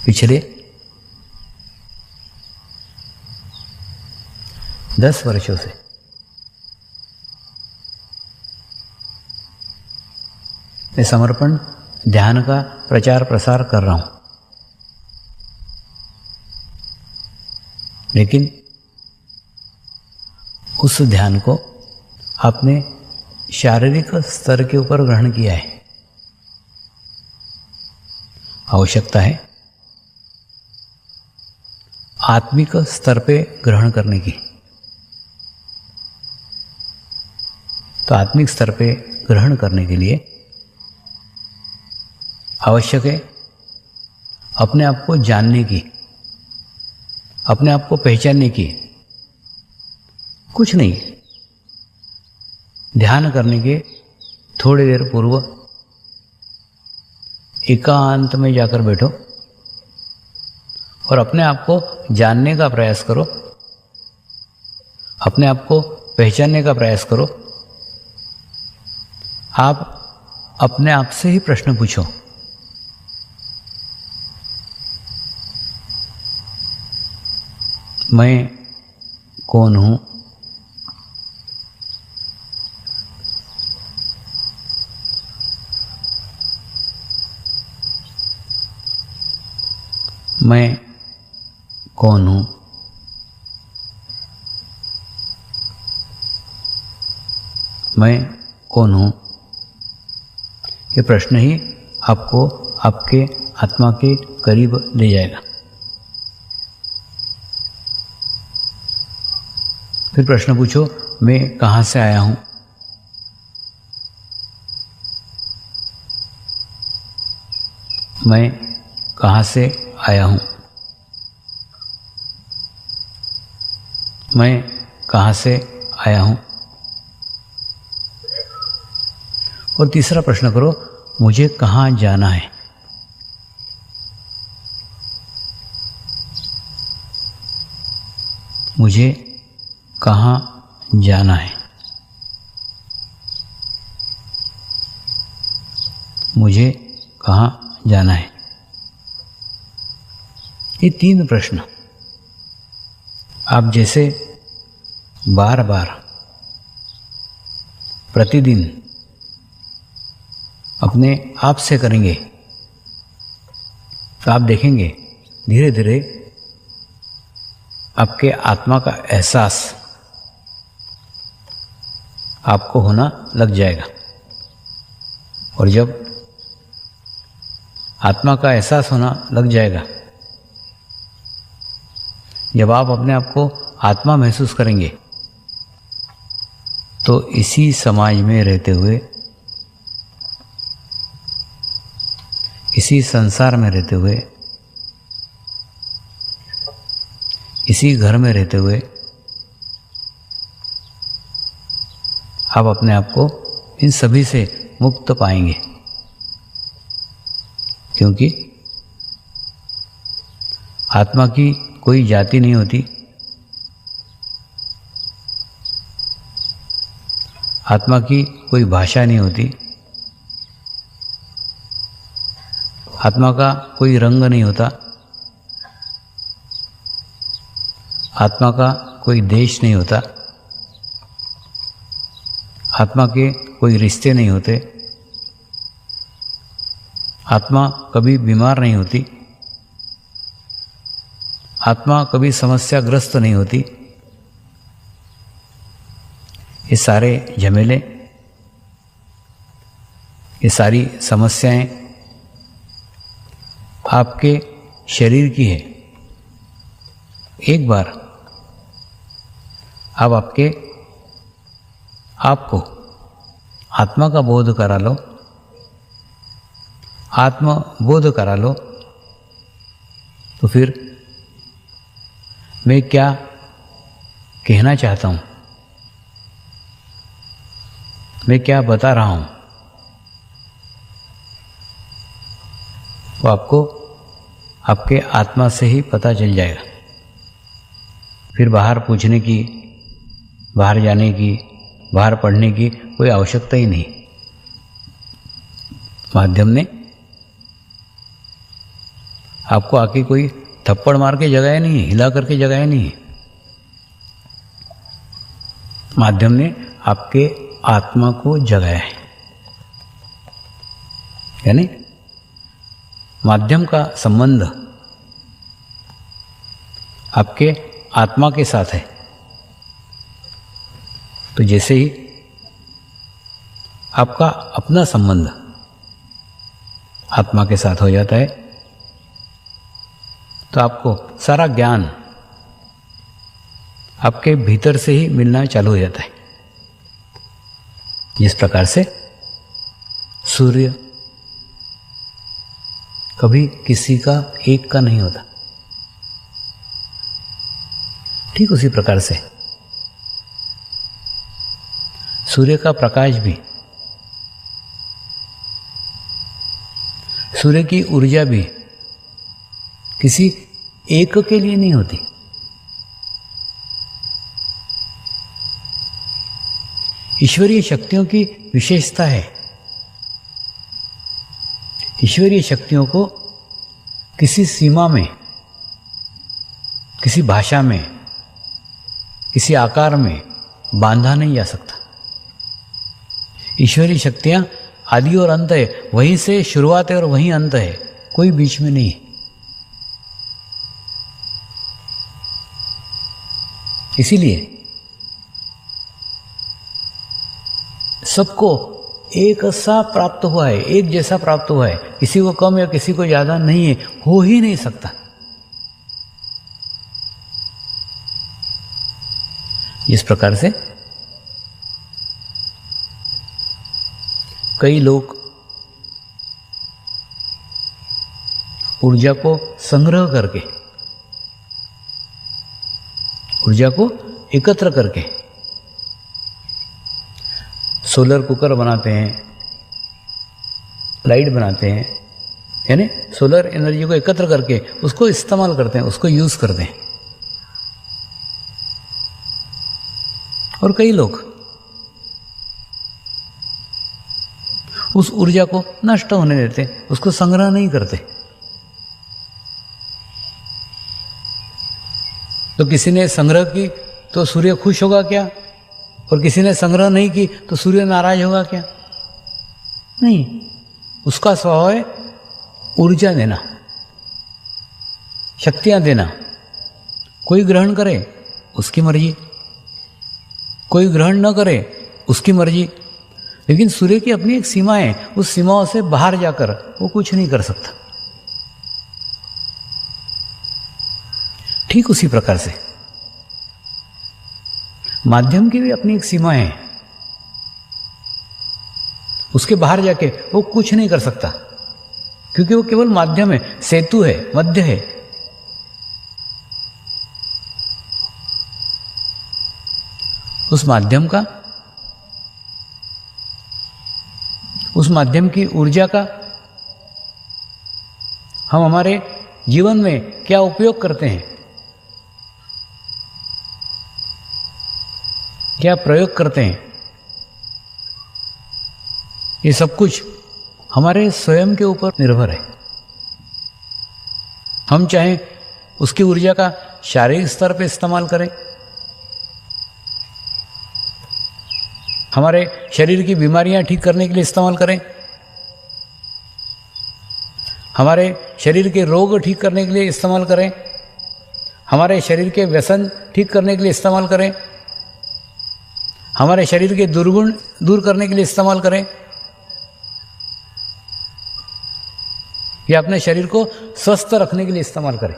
पिछले 10 वर्षों से मैं समर्पण ध्यान का प्रचार प्रसार कर रहा हूं, लेकिन उस ध्यान को आपने शारीरिक स्तर के ऊपर ग्रहण किया है। आवश्यकता है आत्मिक स्तर पे ग्रहण करने की। तो आत्मिक स्तर पे ग्रहण करने के लिए आवश्यक है अपने आप को जानने की, अपने आप को पहचानने की। कुछ नहीं, ध्यान करने के थोड़ी देर पूर्व एकांत में जाकर बैठो और अपने आप को जानने का प्रयास करो, अपने आप को पहचानने का प्रयास करो। आप अपने आप से ही प्रश्न पूछो, मैं कौन हूं? मैं कौन हूं? मैं कौन हूं? ये प्रश्न ही आपको आपके आत्मा के करीब ले जाएगा। फिर प्रश्न पूछो, मैं कहाँ से आया हूं? मैं कहाँ से आया हूं? मैं कहाँ से आया हूं? और तीसरा प्रश्न करो, मुझे कहाँ जाना है? मुझे कहाँ जाना है? मुझे कहाँ जाना है? ये 3 प्रश्न आप जैसे बार बार प्रतिदिन अपने आप से करेंगे तो आप देखेंगे धीरे धीरे आपके आत्मा का एहसास आपको होना लग जाएगा। और जब आत्मा का एहसास होना लग जाएगा, जब आप अपने आप को आत्मा महसूस करेंगे, तो इसी समाज में रहते हुए, इसी संसार में रहते हुए, इसी घर में रहते हुए आप अपने आप को इन सभी से मुक्त पाएंगे। क्योंकि आत्मा की कोई जाति नहीं होती, आत्मा की कोई भाषा नहीं होती, आत्मा का कोई रंग नहीं होता, आत्मा का कोई देश नहीं होता, आत्मा के कोई रिश्ते नहीं होते, आत्मा कभी बीमार नहीं होती, आत्मा कभी समस्याग्रस्त नहीं होती। ये सारे झमेले, ये सारी समस्याएं आपके शरीर की है। एक बार आप आपके आपको आत्मा का बोध करा लो, आत्म बोध करा लो, तो फिर मैं क्या कहना चाहता हूं, मैं क्या बता रहा हूं, वो आपको आपके आत्मा से ही पता चल जाएगा। फिर बाहर पूछने की, बाहर जाने की, बाहर पढ़ने की कोई आवश्यकता ही नहीं। माध्यम ने आपको आके कोई थप्पड़ मार के जगाया नहीं है, हिला करके जगाया नहीं है। माध्यम ने आपके आत्मा को जगाया है। यानी माध्यम का संबंध आपके आत्मा के साथ है। तो जैसे ही आपका अपना संबंध आत्मा के साथ हो जाता है तो आपको सारा ज्ञान आपके भीतर से ही मिलना चालू हो जाता है। जिस प्रकार से सूर्य कभी किसी का एक का नहीं होता, ठीक उसी प्रकार से सूर्य का प्रकाश भी, सूर्य की ऊर्जा भी किसी एक के लिए नहीं होती। ईश्वरीय शक्तियों की विशेषता है, ईश्वरीय शक्तियों को किसी सीमा में, किसी भाषा में, किसी आकार में बांधा नहीं जा सकता। ईश्वरीय शक्तियां आदि और अंत है, वहीं से शुरुआत है और वहीं अंत है, कोई बीच में नहीं है। इसीलिए सबको एक सा प्राप्त हुआ है, एक जैसा प्राप्त हुआ है, किसी को कम या किसी को ज्यादा नहीं है, हो ही नहीं सकता। इस प्रकार से कई लोग ऊर्जा को संग्रह करके, ऊर्जा को एकत्र करके सोलर कुकर बनाते हैं, लाइट बनाते हैं, यानी सोलर एनर्जी को एकत्र करके उसको इस्तेमाल करते हैं, उसको यूज करते हैं। और कई लोग उस ऊर्जा को नष्ट होने देते, उसको संग्रह नहीं करते। तो किसी ने संग्रह की तो सूर्य खुश होगा क्या, और किसी ने संग्रह नहीं की तो सूर्य नाराज होगा क्या? नहीं, उसका स्वभाव है ऊर्जा देना, शक्तियां देना। कोई ग्रहण करे उसकी मर्जी, कोई ग्रहण न करे उसकी मर्जी, लेकिन सूर्य की अपनी एक सीमा है, उस सीमाओं से बाहर जाकर वो कुछ नहीं कर सकता। ठीक उसी प्रकार से माध्यम की भी अपनी एक सीमा है, उसके बाहर जाके वो कुछ नहीं कर सकता, क्योंकि वो केवल माध्यम है, सेतु है, मध्य है। उस माध्यम का, उस माध्यम की ऊर्जा का हम हमारे जीवन में क्या उपयोग करते हैं, क्या प्रयोग करते हैं, ये सब कुछ हमारे स्वयं के ऊपर निर्भर है। हम चाहे उसकी ऊर्जा का शारीरिक स्तर पर इस्तेमाल करें, हमारे शरीर की बीमारियां ठीक करने के लिए इस्तेमाल करें, हमारे शरीर के रोग ठीक करने के लिए इस्तेमाल करें, हमारे शरीर के व्यसन ठीक करने के लिए इस्तेमाल करें, हमारे शरीर के दुर्गुण दूर करने के लिए इस्तेमाल करें, या अपने शरीर को स्वस्थ रखने के लिए इस्तेमाल करें।